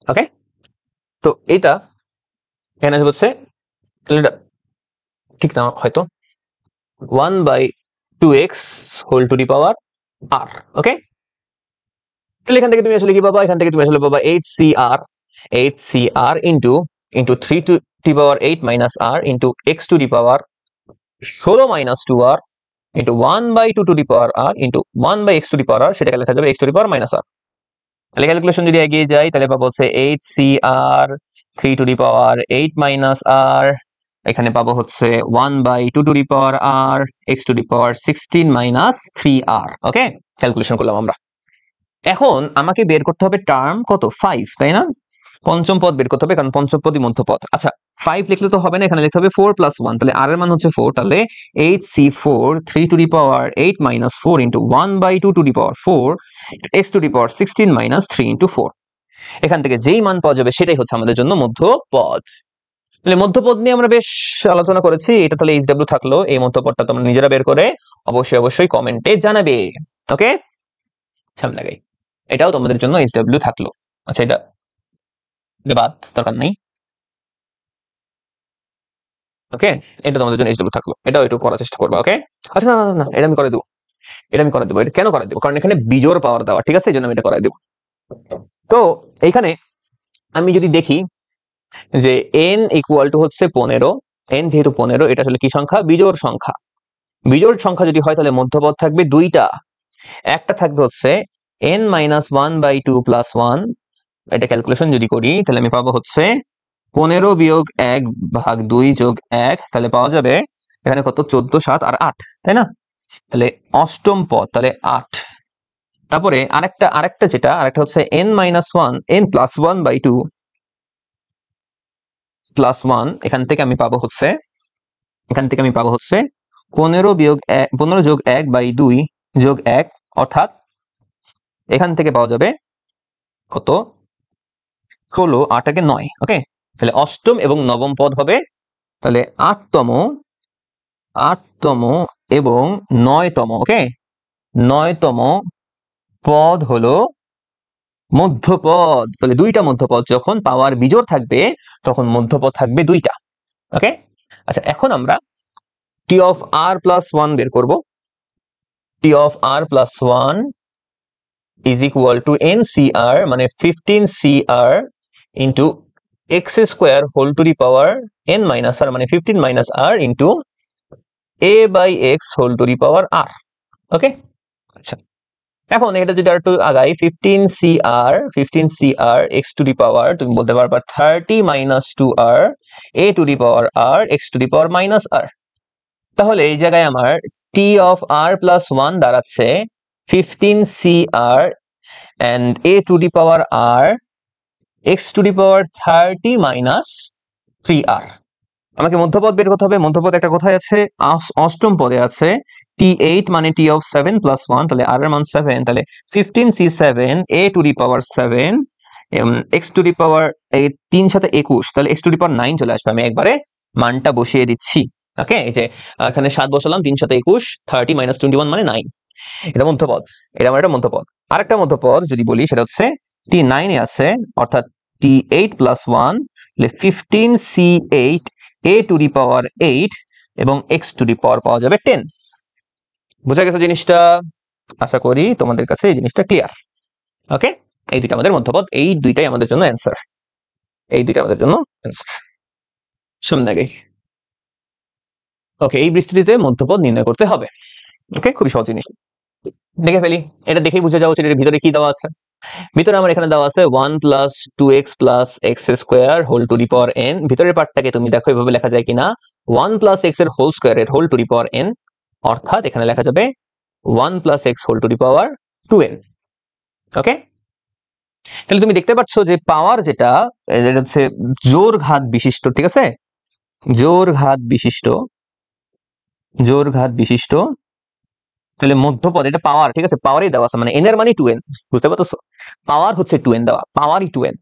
ওকে, তো এটা এখানে হচ্ছে ঠিক না হয়তো 1/2x whole to the power r। Okay, তাহলে এখান থেকে তুমি আসলে কি পাবা? এখান থেকে তুমি আসলে পাবা 8CR into 3 two the power 8 minus r into x to the power 16 minus 2r into 1/2 to the power r into 1/x to the power r, সেটাকে লেখা যাবে x to the power minus r। তাহলে calculation যদি এগিয়ে যাই তাহলে পাবো হচ্ছে 8CR 3 two the power 8 minus r, এখানে পাবো হচ্ছে 1/2 to the power r x to the power 16 minus 3r। Okay, calculation করলাম আমরা। এখন আমাকে বের করতে হবে টার্ম কত? 5, তাই না? পঞ্চম পদ বের করতে হবে, কারণ পঞ্চম পদই মধ্যপদ। আচ্ছা, 5 লিখলে তো হবে না, এখানে লিখতে হবে 4 প্লাস 1, তাহলে r এর মান হচ্ছে 4, তাহলে 8C4 3 two the power 8 minus 4 into 1/2 to the power 4 x to the power 16 minus 3 into 4। এখান থেকে যেই মান পাওয়া যাবে সেটাই হচ্ছে আমাদের জন্য মধ্যপদ। তাহলে মধ্যপদ নিয়ে আমরা বেশ আলোচনা করেছি, এটা তাহলে HW থাকলো। এই মধ্যপদটা তোমরা নিজেরা বের করে অবশ্যই কমেন্টে জানাবে। ওকে, সামনে লাগাই, এটাও তোমাদের জন্য HW থাকলো। আচ্ছা, এটা বাদ, দরকার নাই। ওকে, এটা তোমাদের জন্য HW থাকলো, এটাও একটু করার চেষ্টা করবা। ওকে, আচ্ছা, না, এটা আমি করে দেবো। এটা কেন করে দেবো? কারণ এখানে বিজোড় পাওয়ার দেওয়া, ঠিক আছে, এই জন্য আমি এটা করাই দেবো। তো এইখানে আমি যদি দেখি যে n ইকুয়াল টু হচ্ছে 15, n যেহেতু 15, এটা আসলে কি সংখ্যা? বিজোড় সংখ্যা। বিজোড় সংখ্যা যদি হয় তাহলে মধ্যপদ থাকবে দুইটা, একটা থাকবে হচ্ছে n-1/2 + 1। এটা ক্যালকুলেশন যদি করি তাহলে আমি পাবো হচ্ছে 15 বিয়োগ 1/2 যোগ 1, তাহলে পাওয়া যাবে এখানে কত 14, 7 আর 8, তাই না? তাহলে অষ্টম পদ, তাহলে 8। তারপরে আরেকটা হচ্ছে n-1 n+1/2 +1, এখান থেকে আমি পাবো হচ্ছে 15 যোগ 1/2 যোগ 1, অর্থাৎ এখান থেকে পাওয়া যাবে কত 16, 8 × 9। ওকে, তাহলে অষ্টম এবং নবম পদ হবে, তাহলে আটতম এবং নয়তম, ওকে, নয়তম পদ হলো মধ্যপদ। তাহলে দুইটা মধ্যপদ, যখন পাওয়ার বিজোড় থাকবে তখন মধ্যপদ থাকবে দুইটা। ওকে, আচ্ছা, এখন আমরা টি অফ r + 1 বের করব। T of r + 1 is equal to NCR, মানে 15CR into x² whole to the power n-r, মানে 15 - r into a/x whole to the power r। Okay, আচ্ছা, এখন এটা যদি আর একটু আগাই, 15CR x to the power, তুমি বলতে পারবা 30 - 2r a two the power r x to the power -r। তাহলে এই জায়গায় আমার টি অফ r + 1 দাঁড়াচ্ছে 15CR and a two the power r x to the power 30 - 3r। আমাকে মধ্যপদ বের করতে হবে। মধ্যপদ একটা কোথায় আছে? অষ্টম পদে আছে, T8, মানে T অফ 7 + 1, তাহলে r এর মান 7, তাহলে 15C7 a two the power 7 x to the পাওয়ার 3 × 7 = 21, তাহলে x টু দি পাওয়ার 9 চলে আসবে। আমি একবারে মানটা বসিয়ে দিচ্ছি। ওকে, এই যে এখানে 7 বসালাম, 3 × 7 = 21, 30 - 21 মানে 9। এটা মধ্যপদ, এটা আমার একটা মধ্যপদ। আরেকটা মধ্যপদ যদি বলি সেটা হচ্ছে T9 এ আছে, অর্থাৎ T8 + 1, তাহলে 15C8 a টু দি পাওয়ার 8 এবং x টু দি পাওয়ার পাওয়া যাবে 10। বোঝা গেছে জিনিসটা? আশা করি তোমাদের কাছে এই জিনিসটা ক্লিয়ার। ওকে, এই দুইটা আমাদের মধ্যপদ, এই দুইটাই আমাদের জন্য অ্যান্সার, এই দুইটা আমাদের জন্য অ্যান্সার। সামনে আগে, ওকে, এই বিস্তৃতিতে মধ্যপদ নির্ণয় করতে হবে। ওকে, খুবই সহজ জিনিস। দেখে ফেলি, এটা দেখেই বুঝে যাওয়া উচিত এর ভিতরে কি দেওয়া আছে। ভিতরে আমার এখানে দেওয়া আছে 1 + 2x + x² whole to the power n। ভিতরের পার্টটাকে তুমি দেখো এভাবে লেখা যায় কিনা, 1 + x এর হোল স্কয়ার এর whole to the power n, অর্থাৎ এখানে লেখা যাবে 1 + x whole to the power 2n। Okay, তাহলে তুমি দেখতে পাচ্ছ যে পাওয়ার যেটা হচ্ছে জোড় ঘাত বিশিষ্ট, ঠিক আছে, জোড় ঘাত বিশিষ্ট, তাহলে মধ্যপদ এটা পাওয়ার, ঠিক আছে, পাওয়ারই দেওয়া আছে, মানে n এর মানে 2n, বুঝতে পারছো? পাওয়ার হচ্ছে 2n দেওয়া, পাওয়ারই 2n।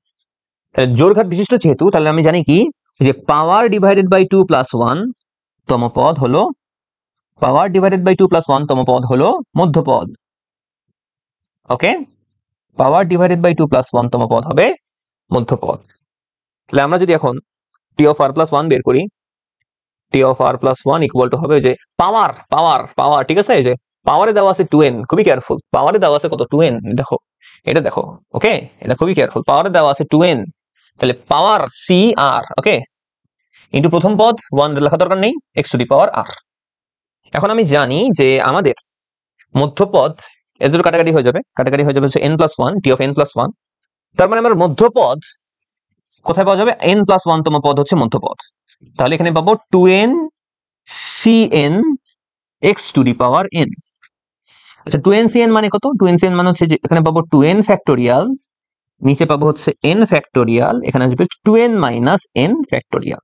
তাহলে জোড় ঘাত বিশিষ্ট যেহেতু, তাহলে আমি জানি কি যে পাওয়ার ডিভাইডেড বাই 2 + 1 তম পদ হলো, পাওয়ার ডিভাইডেড বাই 2 + 1 তম পদ হলো মধ্যপদ। ওকে, পাওয়ার ডিভাইডেড বাই 2 + 1 তম পদ হবে মধ্যপদ। তাহলে আমরা যদি এখন টি অফ r + 1 বের করি, টি অফ r + 1 ইকুয়াল টু হবে যে পাওয়ার, ঠিক আছে, এই যে পাওয়ারে দেওয়া আছে 2n, খুবই কেয়ারফুল, পাওয়ারে দেওয়া আছে কত 2n, দেখো এটা দেখো। ওকে, এটা খুবই কেয়ারফুল, পাওয়ারে দেওয়া আছে 2n, তাহলে পাওয়ার CR, ওকে, ইন্টু প্রথম পদ 1 লেখা দরকার নেই, x to the power r। এখন আমি জানি যে আমাদের মধ্যপদ এদের কাটাকাটি হয়ে যাবে হচ্ছে n+1, টি অফ n+1, তার মানে আমার মধ্যপদ কোথায় পাওয়া যাবে? n+1 তম পদ হচ্ছে মধ্যপদ, তাহলে এখানে পাবো 2n cn x to the power n। আচ্ছা, 2n cn মানে কত? 2n cn মানে হচ্ছে যে এখানে পাবো 2n ফ্যাক্টোরিয়াল, নিচে পাবো হচ্ছে n ফ্যাক্টোরিয়াল, এখানে আসবে 2n - n factorial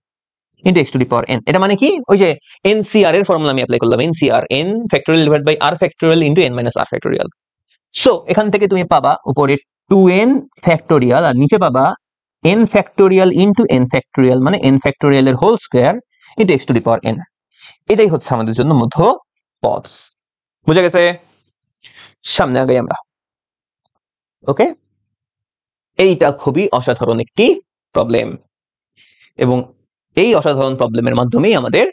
into x to the power n। এটা মানে কি, ওই যে NCR এর ফর্মুলা আমি অ্যাপ্লাই করলাম, NCR, n factorial divide by r factorial into n - r factorial. So এখান থেকে তুমি পাবা উপরে 2n ফ্যাক্টোরিয়াল আর নিচে পাবা n factorial into n factorial, মানে n ফ্যাক্টোরিয়াল এর whole square into x to the power n। এটাই হচ্ছে আমাদের জন্য মধ্যপদ। বুঝা গেছে? সামনে আগাই আমরা। ওকে, এইটা খুবই অসাধারণ একটি প্রবলেম, এবং এই অসাধারণ প্রবলেমের মাধ্যমেই আমাদের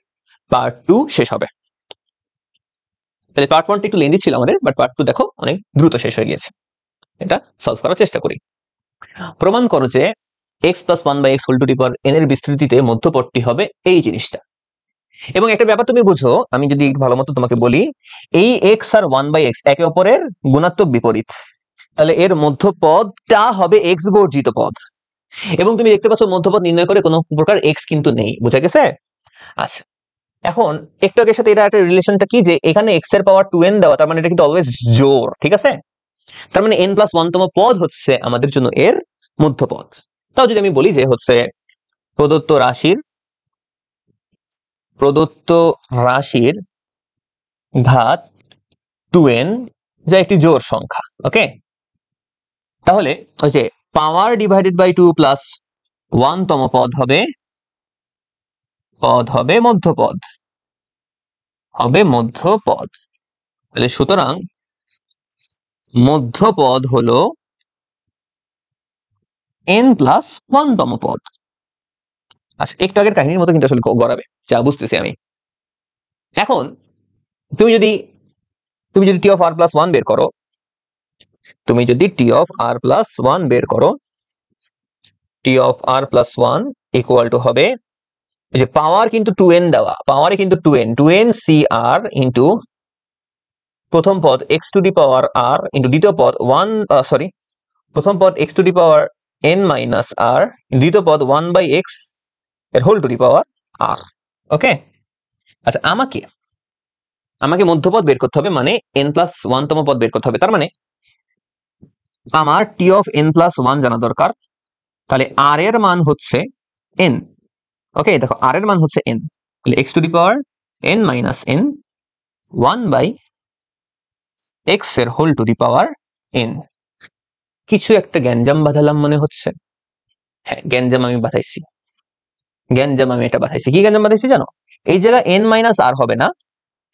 পার্ট 2 শেষ হবে। তাহলে পার্ট 1 একটু লেন্দি ছিল আমাদের, বাট পার্ট 2 দেখো অনেক দ্রুত শেষ হয়ে গিয়েছে। এটা সলভ করার চেষ্টা করি। প্রমাণ করো যে x + 1/x whole to the power n এর বিস্তৃতিতে মধ্যপদটি হবে এই জিনিসটা। এবং একটা ব্যাপার তুমি বুঝো, আমি যদি ভালো মতো তোমাকে বলি, এই এক্স আর 1/x একে অপরের গুণাত্মক বিপরীত, তাহলে এর মধ্যপদটা হবে এক্স বর্জিত পদ। এবং তুমি দেখতে পাচ্ছ মধ্যপদ নির্ণয় করে কোনো প্রকার এক্স কিন্তু নেই, বুঝা গেছে? আচ্ছা, এখন একটু আগের সাথে এটা একটা রিলেশনটা কি, যে এখানে এক্স এর পাওয়ার 2n দেওয়া, তার মানে এটা কিন্তু অলওয়েজ জোড়, ঠিক আছে? তার মানে n+1 তম পদ হচ্ছে আমাদের জন্য এর মধ্যপদ। তাও যদি আমি বলি যে হচ্ছে প্রদত্ত রাশির ঘাত 2n, যা একটি জোড় সংখ্যা। ওকে, তাহলে ওই যে পাওয়ার ডিভাইডেড বাই 2 প্লাস 1 তম পদ হবে মধ্যপদ, তাহলে সুতরাং মধ্যপদ হলো n+1 তম পদ। আচ্ছা, একটু আগের কাহিনীর মতো কিন্তু আসলে গড়াবে, যা বুঝতেছি আমি। এখন তুমি যদি টি অফ আর প্লাস ওয়ান বের করো, t of R plus one equal to হবে, যে পাওয়ার কিন্তু 2n দেওয়া, পাওয়ারে কিন্তু 2n সি আর ইন্টু প্রথম পদ x to the power R into দ্বিতীয় পদ প্রথম পদ x to the power n minus r, দ্বিতীয় পদ 1/x এর হোল টু দি পাওয়ার আর। ওকে, আচ্ছা, আমাকে মধ্যপদ বের করতে হবে, মানে n+1 তম পদ বের করতে হবে। তার মানে আমার টি অফ n+1 জানা দরকার। তাহলে আর এর মান হচ্ছে n। ওকে, দেখো আর এর মান হচ্ছে n, তাহলে x to the power n minus n 1/x এর whole to the power n। কিছু একটা গ্যাঞ্জাম বাঁধালাম মনে হচ্ছে। হ্যাঁ, গ্যাঞ্জাম আমি বাঁধাইছি। কি গ্যাঞ্জাম বাঁধাইছি জানো? এই জায়গা n মাইনাস আর হবে না,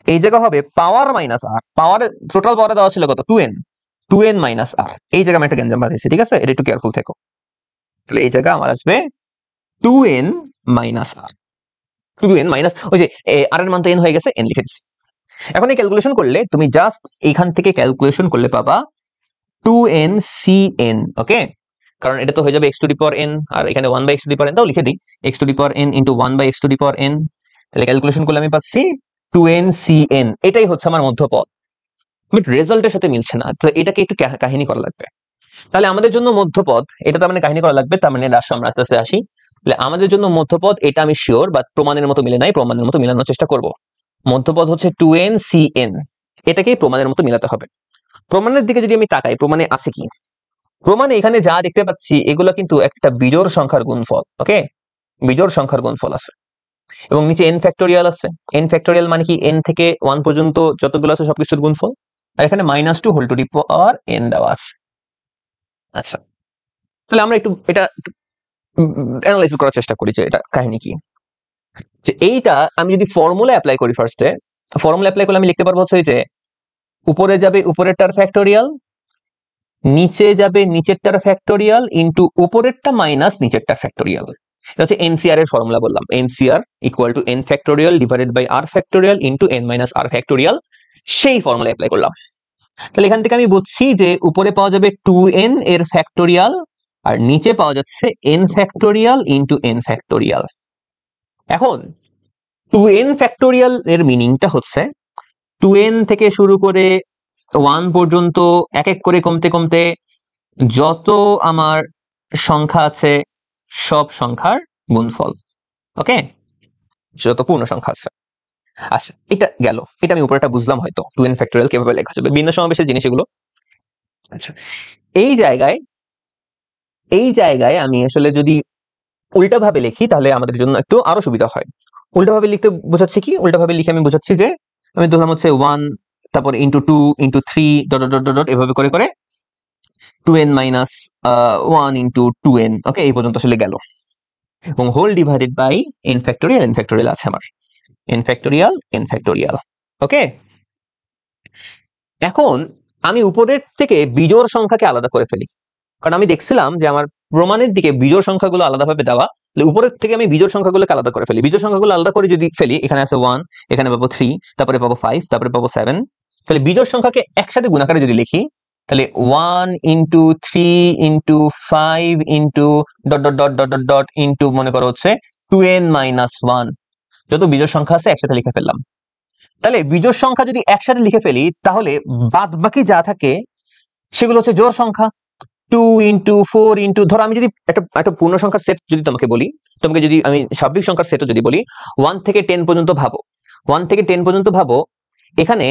এই জায়গা হবে পাওয়ার মাইনাস আর। পাওয়ার টোটাল পাওয়ারে দেওয়া ছিল কত? 2n মাইনাস আর। এই জায়গা আমি একটা গ্যাঞ্জাম বাঁধাইছি, ঠিক আছে? এটা একটু কেয়ারফুল থেকো। তাহলে এই জায়গা আমার আসবে 2n মাইনাস আর, 2n মাইনাস ওই যে আর এর মান তো n হয়ে গেছে, n লিখে দিচ্ছি। এখন এই ক্যালকুলেশন করলে তুমি জাস্ট এইখান থেকে ক্যালকুলেশন করলে পাবা 2n cn। ওকে, কারণ এটা তো হয়ে যাবে x to the power n, আর এখানে 1/x to the power n, তাও লিখে দিই x to the power n into 1/x to the power n। তাহলে ক্যালকুলেশন করলে আমি পাচ্ছি 2n cn। এটাই হচ্ছে আমার মধ্যপদ, বাট রেজাল্টের সাথে মিলছে না, তো এটাকে একটু কাহিনী করা লাগবে। তাহলে আমাদের জন্য মধ্যপদ, এটা তার মানে কাহিনী করা লাগবে, তার মানে আমরা আস্তে আস্তে আসি। তাহলে আমাদের জন্য মধ্যপদ, এটা আমি শিওর, বাট প্রমাণের মতো মিলে নাই, প্রমাণের মতো মিলানোর চেষ্টা করব। মধ্যপদ হচ্ছে 2n cn, এটাকেই প্রমাণের মতো মিলাতে হবে। প্রমাণের দিকে যদি আমি তাকাই, প্রমাণে আছে কি? প্রমাণে এখানে যা দেখতে পাচ্ছি এগুলো কিন্তু একটা বিজোড় সংখ্যার গুণফল। ওকে, বিজোড় সংখ্যার গুণফল আছে, এবং নিচে n ফ্যাক্টোরিয়াল আছে। n ফ্যাক্টোরিয়াল মানে কি? n থেকে 1 পর্যন্ত যতগুলো আছে সবকিছুর গুণফল, আর এখানে -2 whole to the power n দেওয়া আছে। আচ্ছা, তাহলে আমরা একটু এটা অ্যানালাইসিস করার চেষ্টা করি যে এটা কাহিনী কি। যে এইটা আমি যদি ফর্মুলা অ্যাপ্লাই করি, ফার্স্টে ফর্মুলা অ্যাপ্লাই করলে আমি লিখতে পারবো হচ্ছে যে উপরে যাবে উপরেরটার ফ্যাক্টোরিয়াল, নিচে যাবে নিচেরটার ফ্যাক্টোরিয়াল ইন্টু উপরেরটা মাইনাস নিচেরটার ফ্যাক্টোরিয়াল। এটা হচ্ছে এনসিআর এর ফর্মুলা বললাম, NCR equal to n factorial divided by r factorial into n minus r factorial. সেই ফর্মুলা অ্যাপ্লাই করলাম। তাহলে এখান থেকে আমি বুঝছি যে উপরে পাওয়া যাবে 2n এর ফ্যাক্টোরিয়াল, আর নিচে পাওয়া যাচ্ছে n factorial into n factorial. এখন 2n ফ্যাক্টোরিয়াল এর মিনিংটা হচ্ছে 2n থেকে শুরু করে 1 পর্যন্ত এক এক করে কমতে কমতে যত আমার সংখ্যা আছে সব সংখ্যার গুণফল। ওকে, যত পূর্ণ সংখ্যা আছে। আচ্ছা, এটা গেল, এটা আমি উপরেটা বুঝলাম হয়তো 2n ফ্যাক্টোরিয়াল কিভাবে লেখা যাবে, ভিন্ন সমাবেশের জিনিস এগুলো। আচ্ছা, এই জায়গায় আমি আসলে যদি উল্টাভাবে লিখি তাহলে আমাদের জন্য একটু আরো সুবিধা হয়। উল্টাভাবে লিখতে বোঝাচ্ছে কি? উল্টাভাবে লিখে আমি বোঝাচ্ছি যে আমি ধরলাম হচ্ছে 1, তারপর into 2 into 3 dot dot dot dot এভাবে করে করে 2n মাইনাস 1 ইন্টু 2n। ওকে, এই পর্যন্ত আসলে গেল, এবং whole divided by n factorial আছে আমার, n ফ্যাক্টোরিয়াল। ওকে, এখন আমি উপরের থেকে বিজোড় সংখ্যাকে আলাদা করে ফেলি, কারণ আমি দেখছিলাম যে আমার প্রমাণের দিকে বিজোড় সংখ্যাগুলো আলাদাভাবে দেওয়া, উপরের থেকে আমি বিজোড় সংখ্যাগুলোকে আলাদা করে ফেলি। বিজোড় সংখ্যাগুলো আলাদা করে যদি ফেলি, এখানে আছে 1, এখানে পাবো 3, তারপরে পাবো 5, তারপরে পাবো 7। তাহলে বিজোড় সংখ্যাকে একসাথে গুণাকারে যদি লিখি, তাহলে 1 into 3 into 5 into dot dot dot dot dot dot into মনে করো হচ্ছে 2n মাইনাস 1। যত বিজোড় সংখ্যা আছে একসাথে লিখে ফেললাম। তাহলে বিজোড় সংখ্যা যদি একসাথে লিখে ফেলি তাহলে বাদ বাকি যা থাকে সেগুলো হচ্ছে জোড় সংখ্যা। 2 ইন্টু 4 ইন্টু, ধরো আমি যদি একটা পূর্ণ সংখ্যার সেট যদি তোমাকে বলি, তোমাকে যদি আমি স্বাভাবিক সংখ্যার সেটও যদি বলি 1 থেকে 10 পর্যন্ত ভাবো, 1 থেকে 10 পর্যন্ত ভাবো, এখানে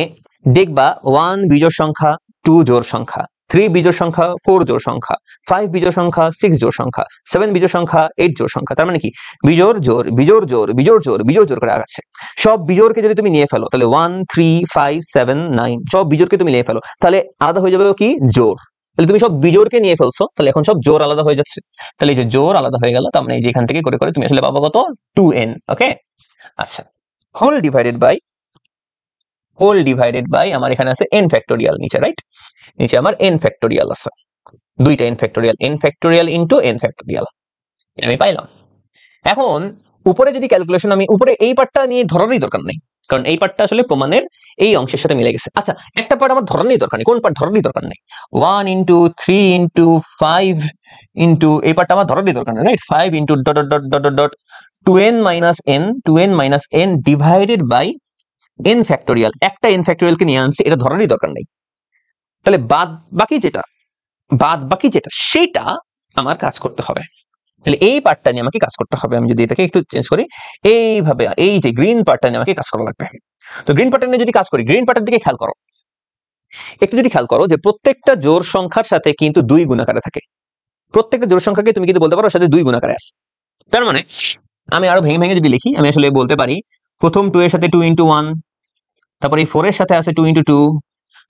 দেখবা 1 বিজোড় সংখ্যা, 2 জোড় সংখ্যা, 3 বিজোড় সংখ্যা, 4 জোড় সংখ্যা, 5 বিজোড় সংখ্যা, 6 জোড় সংখ্যা, 7 বিজোড় সংখ্যা, 8 জোড় সংখ্যা। তার মানে কি বিজোড় জোড় বিজোড় জোড় বিজোড় জোড় বিজোড় জোড় করে আগাচ্ছে। সব বিজোড়কে যদি তুমি নিয়ে ফেলো তাহলে 1 3 5 7 9 সব বিজোড়কে তুমি নিয়ে ফেলো, তাহলে আলাদা হয়ে যাবে কি জোড়। তাহলে তুমি সব বিজোড়কে নিয়ে ফেলছো, তাহলে এখন সব জোড় আলাদা হয়ে যাচ্ছে। তাহলে এই যে জোড় আলাদা হয়ে গেল, তার মানে এই যে এখান থেকে করে করে তুমি আসলে পাবো কত 2n। ওকে, আচ্ছা, হোল ডিভাইডেড বাই আমার এখানে আছে n ফ্যাক্টোরিয়াল নিচে, রাইট? নিচে আমার n ফ্যাক্টোরিয়াল আছে, দুইটা n factorial into n factorial আমি পাইলাম। এখন উপরে যদি ক্যালকুলেশন, আমি উপরে এই পার্টটা নিয়ে ধরারই দরকার নেই, কারণ এই পার্টটা আসলে প্রমাণের এই অংশের সাথে মিলে গেছে। আচ্ছা, একটা পার্ট আমার ধরারই দরকার নেই। কোন পার্ট ধরারই দরকার নেই? 1 ইন্টু 3 ইন্টু 5 ইন্টু, এই পার্টটা আমার ধরারই দরকার নেই, right? 5 into dot dot dot dot dot 2n minus n divided by n factorial. একটা n ফ্যাক্টোরিয়ালকে নিয়ে আনছি, এটা ধরারই দরকার নেই। তাহলে বাদ বাকি যেটা সেটা আমার কাজ করতে হবে। তাহলে এই পার্টটা নিয়ে আমাকে কাজ করতে হবে। আমি যদি এটাকে একটু চেঞ্জ করি, এইভাবে এই যে গ্রিন পার্টটা নিয়ে আমাকে কাজ করা লাগবে। তো গ্রিন পার্টটা নিয়ে যদি কাজ করি, গ্রিন পার্টের দিকে খেয়াল করো, একটু যদি খেয়াল করো যে প্রত্যেকটা জোড় সংখ্যার সাথে কিন্তু 2 গুণাকারে থাকে। প্রত্যেকটা জোড় সংখ্যাকে তুমি কিন্তু বলতে পারো সাথে 2 গুণাকারে আছে। তার মানে আমি আরো ভেঙে ভেঙে যদি লিখি, আমি আসলে বলতে পারি প্রথম 2 এর সাথে 2 ইন্টু 1, তারপরে এই 4 এর সাথে আছে 2 ইন্টু 2,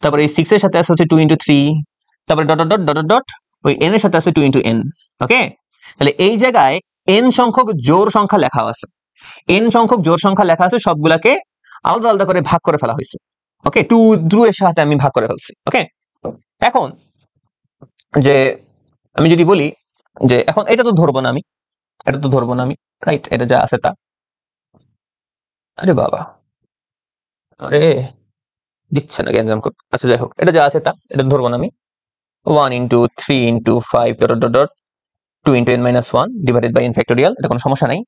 তারপরে এই 6 এর সাথে আছে হচ্ছে 2 ইন্টু 3, তারপরে ডট ডট ডট ডট ওই n এর সাথে আছে 2 ইন্টু n। ওকে, তাহলে এই জায়গায় n সংখ্যক জোড় সংখ্যা লেখা আছে, n সংখ্যক জোড় সংখ্যা লেখা আছে, সবগুলাকে আলাদা আলাদা করে ভাগ করে ফেলা হয়েছে। ওকে, 2 এর সাথে আমি ভাগ করে ফেলছি। ওকে, এখন যে আমি যদি বলি যে এখন এটা তো ধরবো না আমি, রাইট? এটা যা আছে তা, আরে বাবা, আরে দিচ্ছে না গ্যাঞ্জাম। আচ্ছা, যাই হোক, এটা যা আছে তা, এটা ধরবো না আমি। 1 into 3 into 5 dot dot dot 2 into n minus 1 divided by n factorial, এটা কোনো সমস্যা নাই।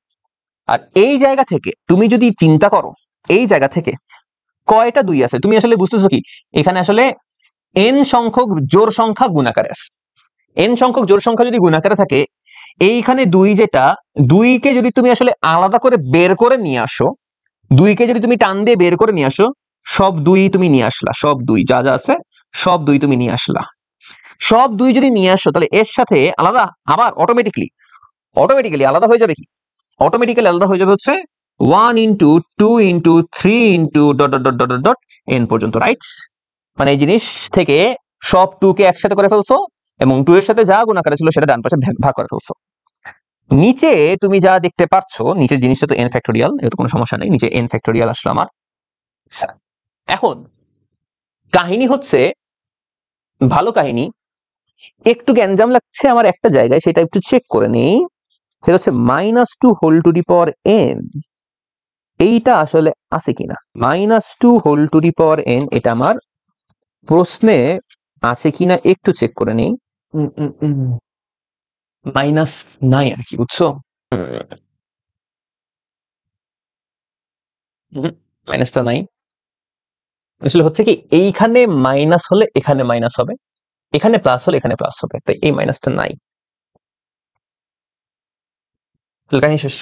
আর এই জায়গা থেকে তুমি যদি চিন্তা করো, এই জায়গা থেকে কয়টা 2 আছে তুমি আসলে বুঝতেছো কি? এখানে আসলে n সংখ্যক জোড় সংখ্যা গুণাকারে আছে। n সংখ্যক জোড় সংখ্যা যদি গুণাকারে থাকে, এইখানে 2 যেটা, 2কে যদি তুমি আসলে আলাদা করে বের করে নিয়ে আসো, 2কে যদি তুমি টান দিয়ে বের করে নিয়ে আসো, সব 2 তুমি নিয়ে আসলা, সব 2 যা যা আছে সব 2 তুমি নিয়ে আসলা। সব 2 যদি নিয়ে আসো তাহলে এর সাথে আলাদা আবার অটোমেটিক্যালি আলাদা হয়ে যাবে কি? অটোমেটিক্যালি আলাদা হয়ে যাবে হচ্ছে 1 into 2 into 3 into dot dot dot dot dot n পর্যন্ত, রাইট? মানে এই জিনিস থেকে সব 2 কে একসাথে করে ফেলছো এবং 2 এর সাথে যা গুণাকারে ছিল সেটা ডান পাশে ভাগ করে ফেলছো। নিচে তুমি যা দেখতে পাচ্ছো, নিচের জিনিসটা তো n ফ্যাক্টোরিয়াল, এটা কোনো সমস্যা নেই, নিচে n ফ্যাক্টোরিয়াল আসলো আমার। এখন কাহিনী হচ্ছে ভালো কাহিনী, একটু গ্যাঞ্জাম লাগছে আমার একটা জায়গায়, সেটা একটু চেক করে নেই। সেটা হচ্ছে -2 whole to the power n, এইটা আসলে আছে কিনা। -2 whole to the power n, এটা আমার প্রশ্নে আছে কিনা একটু চেক করে নেই। মাইনাস নাই আর কি, বুঝছো? মাইনাসটা নাই। আসলে হচ্ছে কি, এইখানে মাইনাস হলে এখানে মাইনাস হবে, এখানে প্লাস হলে এখানে প্লাস হবে, তাই এই মাইনাসটা নাই। কাহিনী শেষ।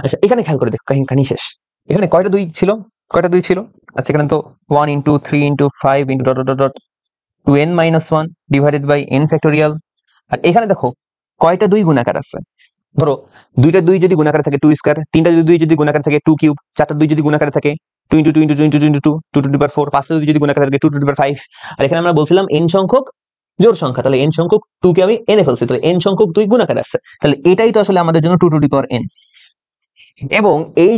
আচ্ছা, এখানে খেয়াল করে দেখো, কাহিনী শেষ। এখানে কয়টা 2 ছিল? আচ্ছা, এখানে তো 1 into 3 into 5 into dot dot dot 2n minus 1 divided by n factorial. আর এখানে দেখো কয়টা 2 গুণাকার আছে। ধরো 2টা 2 যদি গুণাকারে থাকে 2 স্কয়ার, 3টা 2 যদি গুণাকারে থাকে 2 কিউব, 4টা 2 যদি গুণাকারে থাকে 2 into 2 into 2 into 2 into 2 2 to the power 4, 5টা 2 যদি গুণাকারে থাকে 2 টু দি পাওয়ার 5। আর এখানে আমরা বলছিলাম n সংখ্যক জোড় সংখ্যা, তাহলে n সংখ্যক 2 কে আমি এনে ফেলছি, তাহলে n সংখ্যক 2 গুণাকারে আছে, তাহলে এটাই তো আসলে আমাদের জন্য 2 টু দি পাওয়ার n। এবং এই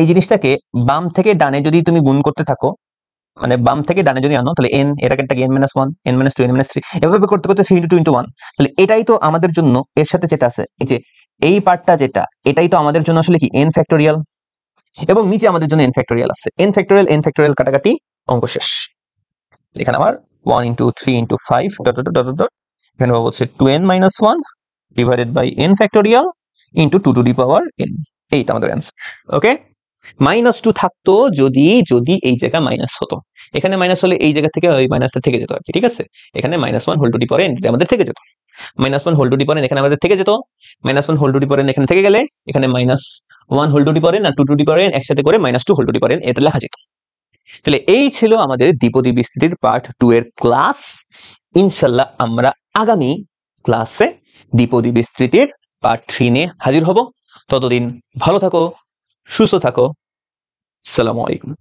জিনিসটাকে বাম থেকে ডানে যদি তুমি গুণ করতে থাকো, মানে বাম থেকে ডানে যদি আনো, তাহলে n এর আগেরটাকে n-1 n-2 n-3 এভাবে করতে করতে 3 ইন্টু 2 ইন্টু 1, তাহলে এটাই তো আমাদের জন্য এর সাথে যেটা আছে, এই যে এই পার্টটা যেটা, এটাই তো আমাদের জন্য আসলে কি n ফ্যাক্টোরিয়াল। এবং নিচে আমাদের জন্য n ফ্যাক্টোরিয়াল আছে, n ফ্যাক্টোরিয়াল কাটাকাটি, অঙ্ক শেষ। এখানে আমার 1 into 3 into 5 dot dot dot dot, এখানে পাবো হচ্ছে 2n-1 divided by n factorial into 2 to the power n। এই তো আমাদের অ্যান্সার। ওকে, -2 থাকতো যদি যদি এই জায়গা মাইনাস হতো, এখানে মাইনাস হলে এই জায়গা থেকে ওই মাইনাসটা থেকে যেত আর কি, ঠিক আছে। এখানে -1 whole to the power n আমাদের থেকে যেত, -1 whole to the power n এখানে আমাদের থেকে যেত, -1 whole to the power n এখানে থেকে গেলে এখানে -1 whole to the power n আর 2 টু দি পাওয়ার n একসাথে করে -2 whole to the power n এটা লেখা যেত। তাহলে এই ছিল আমাদের দ্বিপদী বিস্তৃতির পার্ট 2 এর ক্লাস। ইনশাল্লাহ আমরা আগামী ক্লাসে দ্বিপদী বিস্তৃতির পার্ট 3 নিয়ে হাজির হব। ততদিন ভালো থাকো, সুস্থ থাকো। আসসালামু আলাইকুম।